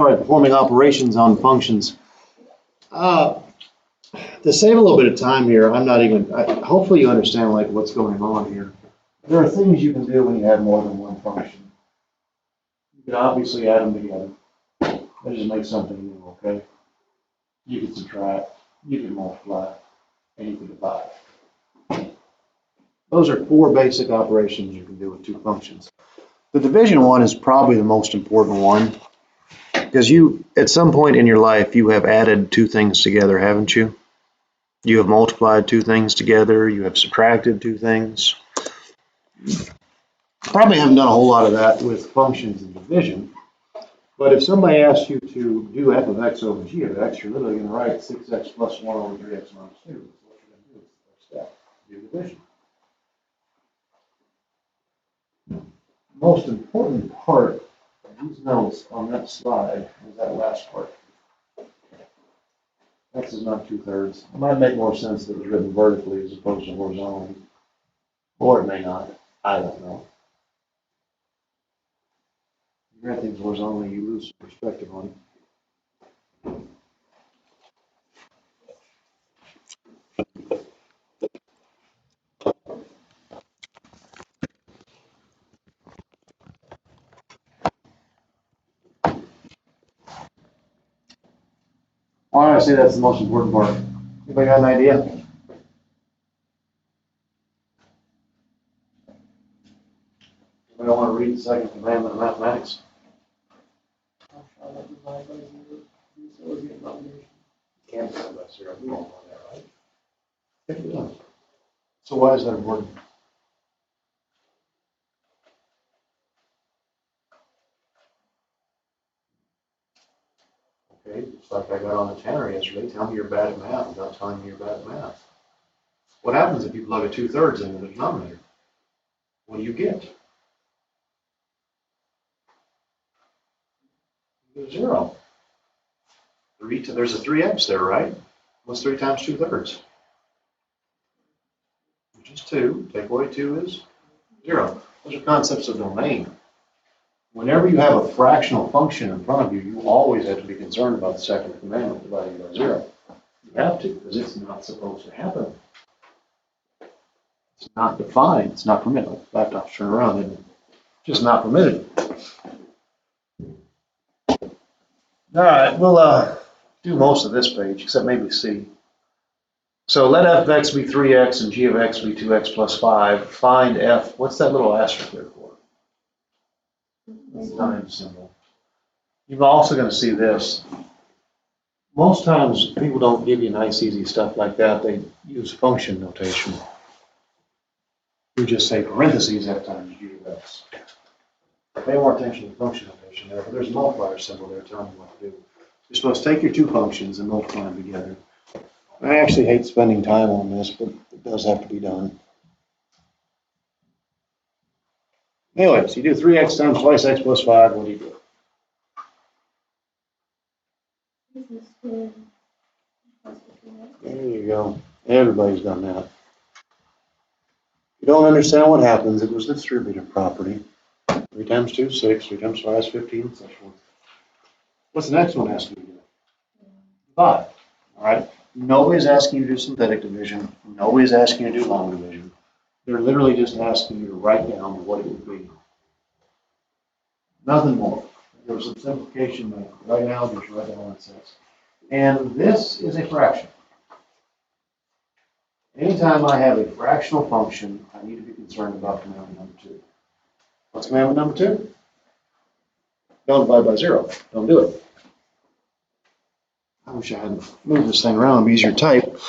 performing operations on functions. To save a little bit of time here, hopefully you understand like what's going on here. There are things you can do when you have more than one function. You can obviously add them together. That just makes something new, okay? You can subtract, you can multiply, and you can divide. Those are 4 basic operations you can do with 2 functions. The division one is probably the most important one because at some point in your life, you have added 2 things together, haven't you? You have multiplied 2 things together, you have subtracted 2 things. Probably haven't done a whole lot of that with functions and division, but if somebody asks you to do f of x over g of x, you're literally going to write 6x plus 1 over 3x minus 2. That's what you're going to do. It's the first step, do division. The most important part of these notes on that slide is that last part. X is not 2/3. It might make more sense if it was written vertically as opposed to horizontally. Or it may not. I don't know. If you write things horizontally, you lose perspective on it. Why do I say that's the most important part? Anybody got an idea? Anybody want to read the second commandment of mathematics? Can't divide by 0. We all know that, right? Yeah. So why is that important? Okay, just like I got on the Tanner yesterday, tell me you're bad at math without telling me you're bad at math. What happens if you plug a 2/3 into the denominator? What do you get? You get 0. There's a 3x there, right? What's 3 times 2/3? Which is 2. Take away 2 is 0. Those are concepts of domain. Whenever you have a fractional function in front of you, you always have to be concerned about the second commandment dividing by 0. You have to, because it's not supposed to happen. It's not defined. It's not permitted. Laptops turn around, isn't it? Just not permitted. All right, we'll do most of this page, except maybe C. So let f of x be 3x and g of x be 2x plus 5. Find f. What's that little asterisk there for? It's the times symbol. You're also going to see this. Most times people don't give you nice, easy stuff like that. They use function notation. You just say parentheses f times g of x. Pay more attention to function notation there, but there's a multiplier symbol there telling you what to do. You're supposed to take your 2 functions and multiply them together. I actually hate spending time on this, but it does have to be done. Anyways, you do 3x times twice x plus 5, what do you do? There you go. Everybody's done that. If you don't understand what happens, it was the distributive property. 3 times 2 is 6, 3 times 5 is 15, and so forth. What's the next one asking you to do? Divide. All right. Nobody's asking you to do synthetic division. Nobody's asking you to do long division. They're literally just asking you to write down what it would be. Nothing more. There's some simplification there. Right now, just write down what it says. And this is a fraction. Anytime I have a fractional function, I need to be concerned about commandment number 2. What's commandment number 2? Don't divide by 0. Don't do it. I wish I hadn't moved this thing around. It'd be easier to type.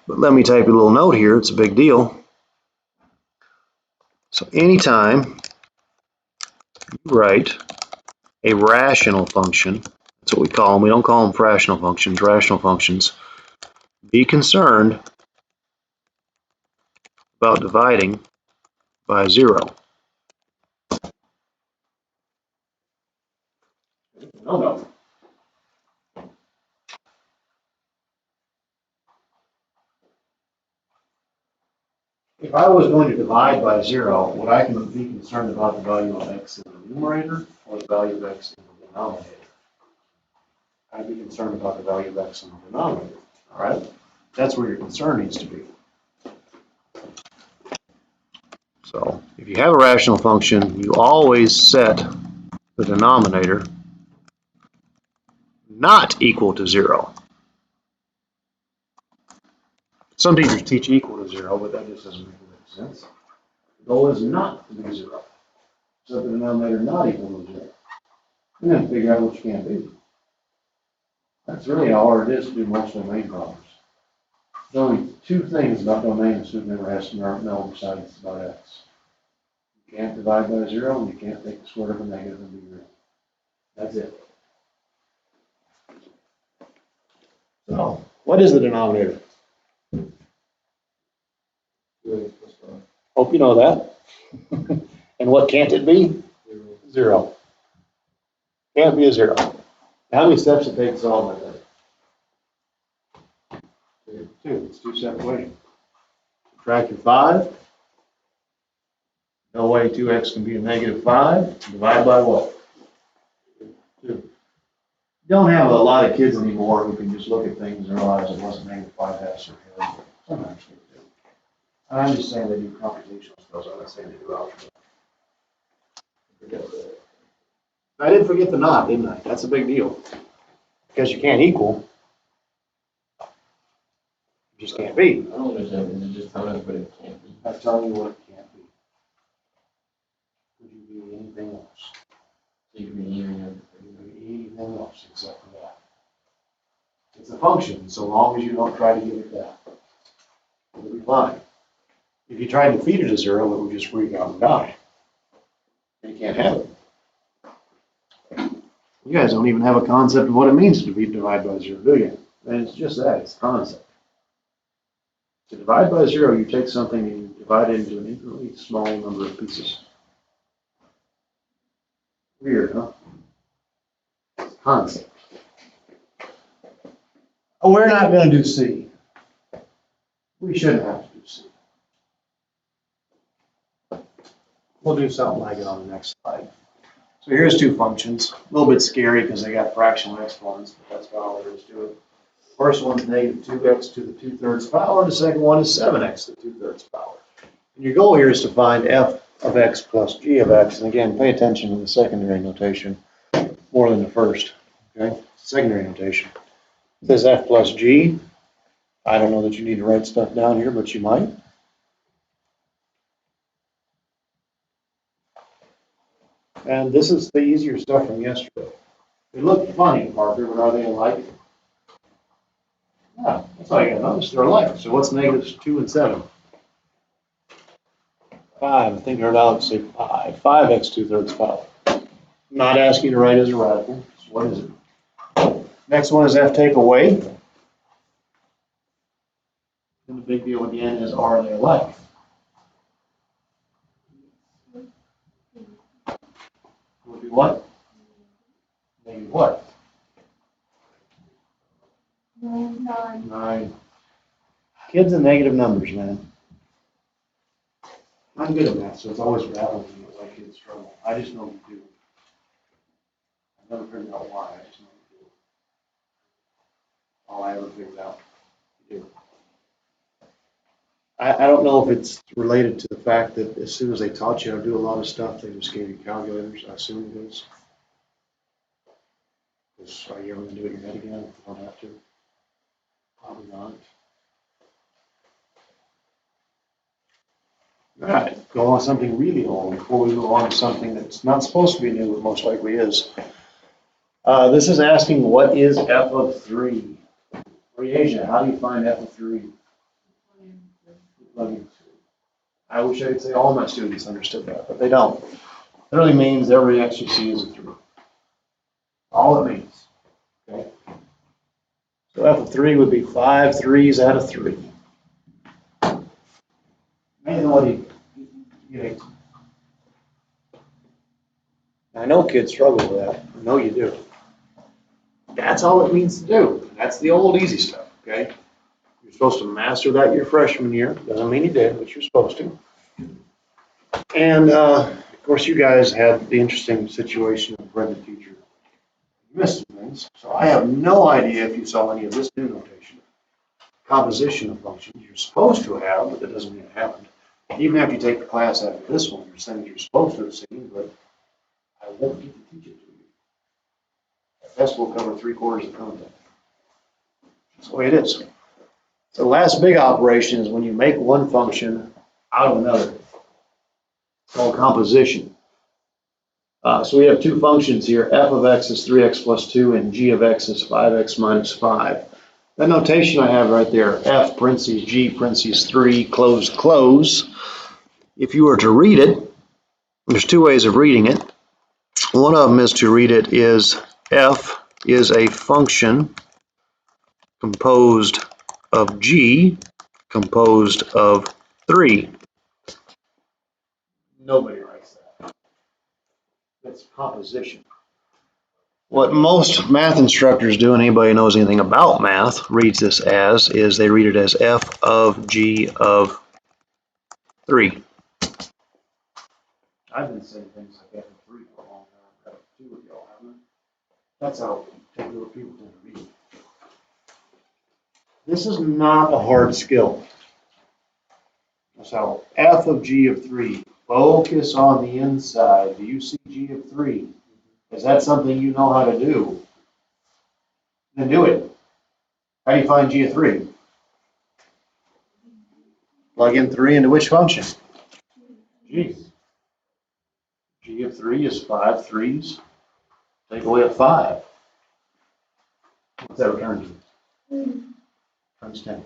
But let me type a little note here. It's a big deal. So anytime you write a rational function, that's what we call them. We don't call them fractional functions, rational functions. Be concerned about dividing by 0. No. If I was going to divide by 0, would I be concerned about the value of x in the numerator or the value of x in the denominator? I'd be concerned about the value of x in the denominator, all right? That's where your concern needs to be. So if you have a rational function, you always set the denominator not equal to 0. Some teachers teach equal to 0, but that just doesn't make any sense. The goal is not to be 0. Set the denominator not equal to 0. And then figure out what you can't do. That's really how hard it is to do most domain problems. There's only two things about domain a student never has to know besides about x. You can't divide by 0, and you can't take the square root of a negative and be real. That's it. So, what is the denominator? Hope you know that. And what can't it be? 0. Can't be a 0. How many steps it takes to solve that? 2. It's 2 step equation. Subtract your 5. No way 2x can be a negative 5. Divide by what? 2. You don't have a lot of kids anymore who can just look at things and realize it wasn't negative 5 halves or half. Sometimes they do. I'm just saying they do computational stuff, so I'm not saying they do algebra. I didn't forget the not, didn't I? That's a big deal. Because you can't equal. You just can't be. I don't understand. Is it just telling us what it can't be? I'm telling you what it can't be. Could you be anything else? So you can be hearing it. You can be anything else except for that. It's a function, so long as you don't try to give it that. It'll be fine. If you tried to feed it a 0, it would just freak out and die. And you can't have it. You guys don't even have a concept of what it means to be divided by 0, do you? And it's just that, it's a concept. To divide by 0, you take something and you divide it into an infinitely small number of pieces. Weird, huh? It's a concept. Oh, we're not going to do C. We shouldn't have to do C. We'll do something like it on the next slide. So here's two functions. A little bit scary because they got fractional exponents, but that's about all there is to it. First one's negative 2x to the 2/3 power. The second one is 7x to the 2/3 power. And your goal here is to find f of x plus g of x. And again, pay attention to the secondary notation more than the first. Okay? Secondary notation. It says f plus g. I don't know that you need to write stuff down here, but you might. And this is the easier stuff from yesterday. They look funny, Parker, but are they alike? Yeah, that's all you gotta notice. They're alike. So what's negatives 2 and 7? 5. I think they're allowed to say 5. 5x 2/3 power. I'm not asking you to write as a radical. So what is it? Next one is f take away. And the big deal again is, are they alike? Would be what? Negative what? 9. Kids and negative numbers, man. I'm good at math, so it's always rattling me why kids struggle. I just know you do. I've never figured out why. I just know you do. All I ever figured out, you do. I don't know if it's related to the fact that as soon as they taught you how to do a lot of stuff, they just gave you calculators. I assume it is. Because are you ever going to do it in your head again if you don't have to? Probably not. All right, go on something really old before we go on to something that's not supposed to be new, but most likely is. This is asking what is f of 3? Asia, how do you find f of 3? I wish I could say all my students understood that, but they don't. It really means every x you see is a 3. All it means. Okay. So f of 3 would be 5 3s out of 3. Imagine what you get. I know kids struggle with that. I know you do. That's all it means to do. That's the old easy stuff, okay? You're supposed to master that your freshman year. Doesn't mean you did, but you're supposed to. And, of course, you guys had the interesting situation of a pregnant teacher. missed some things. So I have no idea if you saw any of this new notation. Composition of functions you're supposed to have, but that doesn't mean it happened. Even after you take the class after this one, there's things you're supposed to have seen, but I won't get to teach it to you. At best, we'll cover 3/4 of the content. That's the way it is. The last big operation is when you make one function out of another. It's called composition. So we have two functions here. F of x is 3x plus 2, and g of x is 5x minus 5. That notation I have right there, f parentheses g parentheses 3 close close. If you were to read it, there's two ways of reading it. One of them is to read it is f is a function composed of g composed of 3. Nobody writes that. That's composition. What most math instructors do, and anybody who knows anything about math reads this as, is they read it as f of g of 3. I've been saying things like f of 3 for a long time. F of 2 with y'all, haven't I? That's how people tend to read it. This is not a hard skill. So f of g of 3. Focus on the inside. Do you see g of 3? Is that something you know how to do? Then do it. How do you find g of 3? Plug in 3 into which function? G. G of 3 is 5 3's. Take away a 5. What's that return to? Returns 10.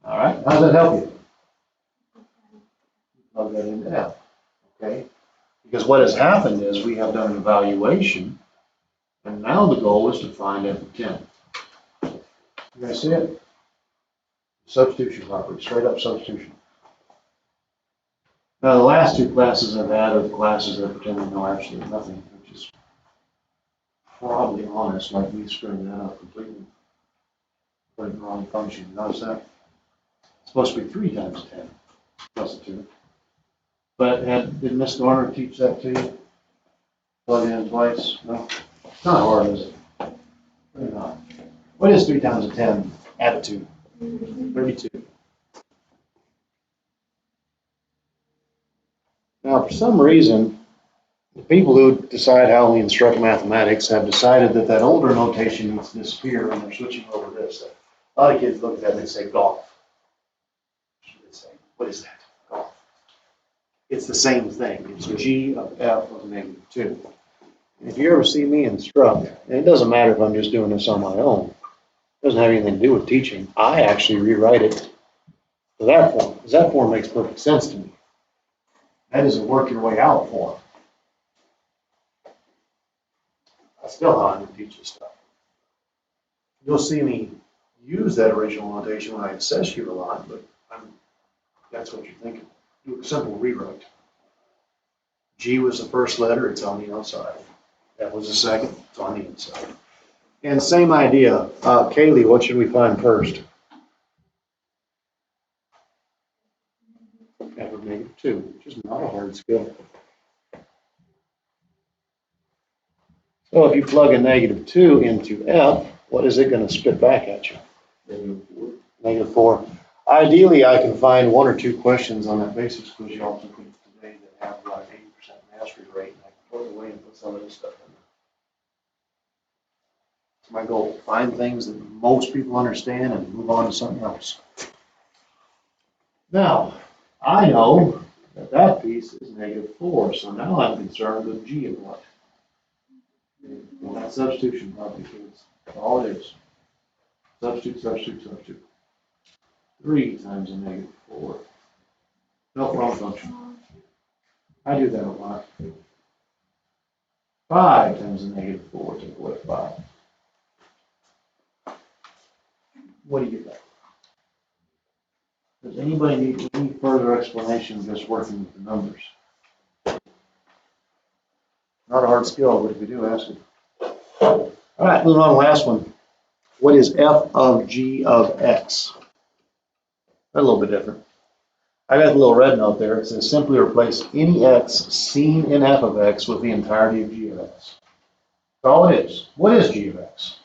All right. How does that help you? Plug that into F. Okay. Because what has happened is we have done an evaluation, and now the goal is to find F of 10. You guys see it? Substitution property, straight up substitution. Now, the last two classes I've had are the classes that pretend to know absolutely nothing, which is probably honest, like me screwing that up completely. Putting the wrong function. Notice that? It's supposed to be 3 times 10 plus a 2. But did Miss Garner teach that to you? Plug it in twice? No? It's not hard, is it? Really not. What is 3 times a 10? Add a 2. 32. Now, for some reason, the people who decide how we instruct mathematics have decided that that older notation needs to disappear, and they're switching over to this. A lot of kids look at that and they say golf. They say, what is that? Golf. It's the same thing. It's g of f of negative 2. And if you ever see me instruct, and it doesn't matter if I'm just doing this on my own, it doesn't have anything to do with teaching, I actually rewrite it to that form, because that form makes perfect sense to me. That is a work your way out form. That's still how I'm going to teach this stuff. You'll see me use that original notation when I assess you a lot, but that's what you're thinking. Do a simple rewrite. G was the first letter, it's on the outside. F was the second, it's on the inside. And same idea. Kaylee, what should we find first? F of negative 2, which is not a hard skill. So if you plug a negative 2 into F, what is it going to spit back at you? Negative 4. Ideally, I can find 1 or 2 questions on that basics quiz you all took today that have about an 80% mastery rate, and I can throw it away and put some of this stuff in there. It's my goal. Find things that most people understand and move on to something else. Now, I know that that piece is negative 4, so now I'm concerned with G of what? Well, that's substitution property, kids. That's all it is. Substitute, substitute, substitute. 3 times a negative 4. No, wrong function. I do that a lot. 5 times a negative 4, take away 5. What do you get back? Does anybody need any further explanation of just working with the numbers? Not a hard skill, but if you do, ask it. All right, moving on to the last one. What is f of g of x? A little bit different. I got a little red note there. It says simply replace any x seen in f of x with the entirety of g of x. all it is. What is g of x?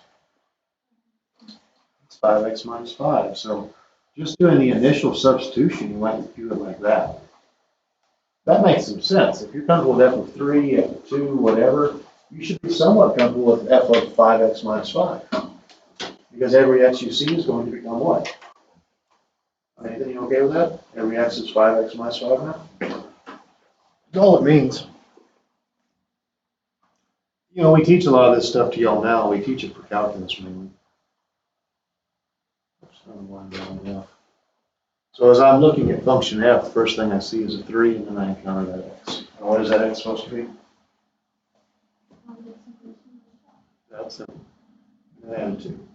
It's 5x minus 5. So just doing the initial substitution, you might do it like that. That makes some sense. If you're comfortable with f of 3, f of 2, whatever, you should be somewhat comfortable with f of 5x minus 5. Because every x you see is going to become what? Anything you okay with that? Every x is 5x minus 5 now? That's all it means. You know, we teach a lot of this stuff to y'all now. We teach it for calculus mainly. So as I'm looking at function f, first thing I see is a 3, and then I encounter that x. And what is that x supposed to be? That's it. And 2.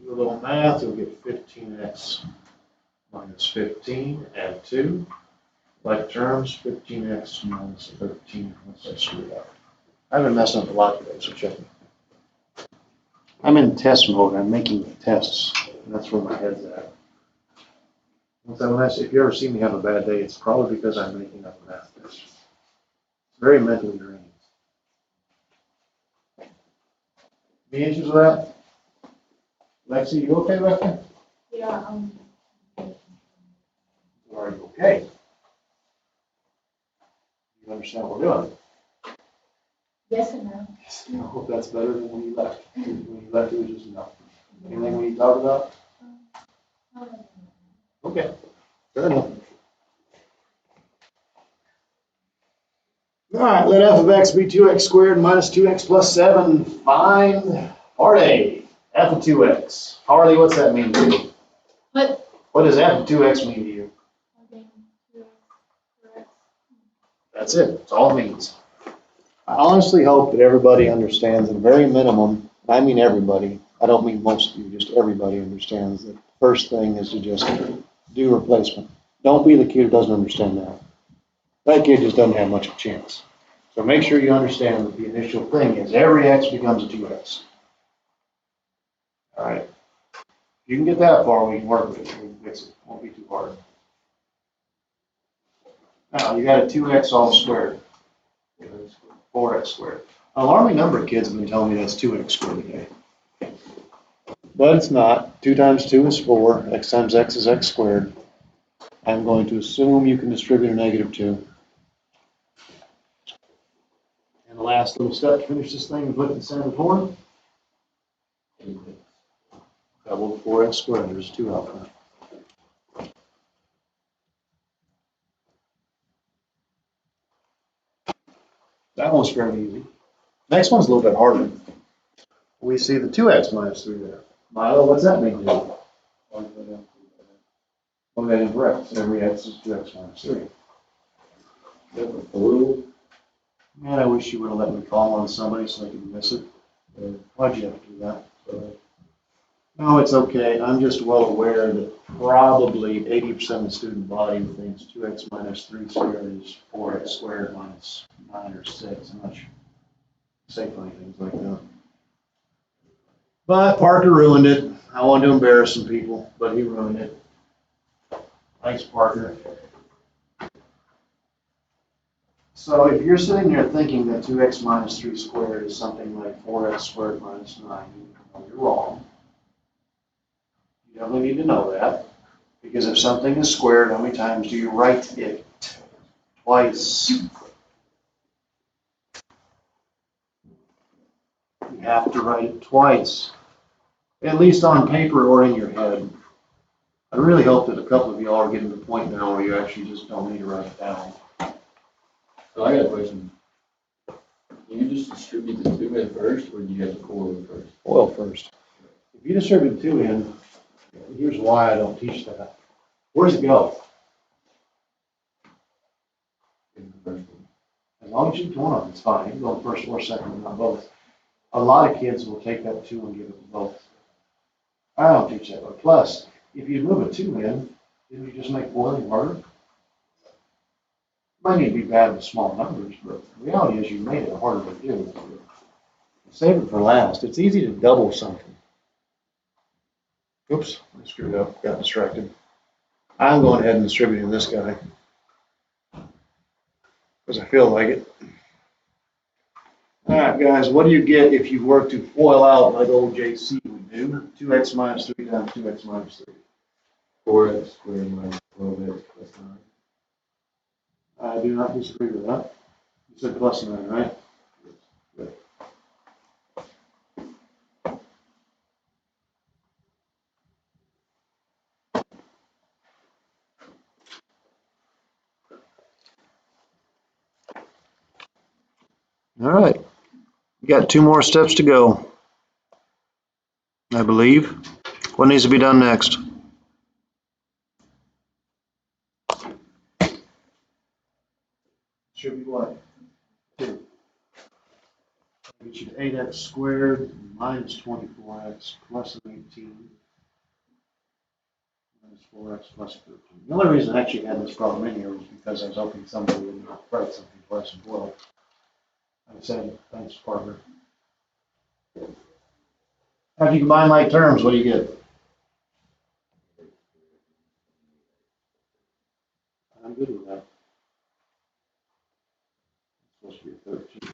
Do a little math, you'll get 15x minus 15, add 2. Like terms, 15x minus 13. Unless I screwed up. I've been messing up a lot today, so check me. I'm in test mode. I'm making tests. And that's where my head's at. If you ever see me have a bad day, it's probably because I'm making up a math test. It's very mentally draining. Any issues with that? Lexi, you okay with that? Yeah, Are you okay? You understand what we're doing? yes and no. I hope that's better than when you left. When you left, it was just no. Anything we need to talk about? Okay, fair enough. All right, let f of x be 2x squared minus 2x plus 7. Find part A, f of 2x. Harley, what's that mean to you? What does f of 2x mean to you? That's it. That's all it means. I honestly hope that everybody understands at a very minimum, I mean everybody, I don't mean most of you, just everybody understands that the first thing is to just do replacement. Don't be the kid who doesn't understand that. That kid just doesn't have much of a chance. So make sure you understand that the initial thing is every x becomes a 2x. All right. If you can get that far, we can work with it. We can fix it. It won't be too hard. Now, you got a 2x all squared. 4x squared. An alarming number of kids have been telling me that's 2x squared today. But it's not. 2 times 2 is 4. X times x is x squared. I'm going to assume you can distribute a negative 2. And the last little step to finish this thing and put it in the center of the form. Double 4x squared. There's 2 out front. That one's fairly easy. Next one's a little bit harder. We see the 2x minus 3 there. Milo, what's that mean to you? Well, that is correct. Every x is 2x minus 3. Man, I wish you would have let me call on somebody so I could miss it. Why'd you have to do that? No, it's okay. I'm just well aware that probably 80% of the student body thinks 2x minus 3 squared is 4x squared minus 9 or 6. I'm not sure. Say funny things like that. But Parker ruined it. I wanted to embarrass some people, but he ruined it. Thanks, Parker. So if you're sitting there thinking that 2x minus 3 squared is something like 4x squared minus 9, you're wrong. You definitely need to know that. Because if something is squared, how many times do you write it? Twice. You have to write it twice. At least on paper or in your head. I really hope that a couple of y'all are getting to the point now where you actually just don't need to write it down. So I got a question. Do you just distribute the 2 in first, or do you have to core it first? Oil first. If you distribute 2 in, here's why I don't teach that. Where's it go? In the first one. As long as you do one of them, it's fine. You can go first or second, but not both. A lot of kids will take that 2 and give it to both. I don't teach that. But plus, if you move a 2 in, didn't you just make boiling harder? Might need to be bad with small numbers, but the reality is you made it harder to do. Save it for last. It's easy to double something. Oops, I screwed up, got distracted. I'm going ahead and distributing this guy because I feel like it. All right, guys, what do you get if you were to FOIL out like old JC would do? 2x minus 3 times 2x minus 3. 4x squared minus 12x plus 9. I do not disagree with that. You said plus 9, right? Good. All right. We got 2 more steps to go, I believe. What needs to be done next? Should be what? 2. Get you to 8x squared minus 24x plus an 18 minus 4x plus 13. The only reason I actually had this problem in here was because I was hoping somebody would not write something less than 12. I said, thanks, Parker. After you combine like terms, what do you get? I'm good with that. It's supposed to be a 13.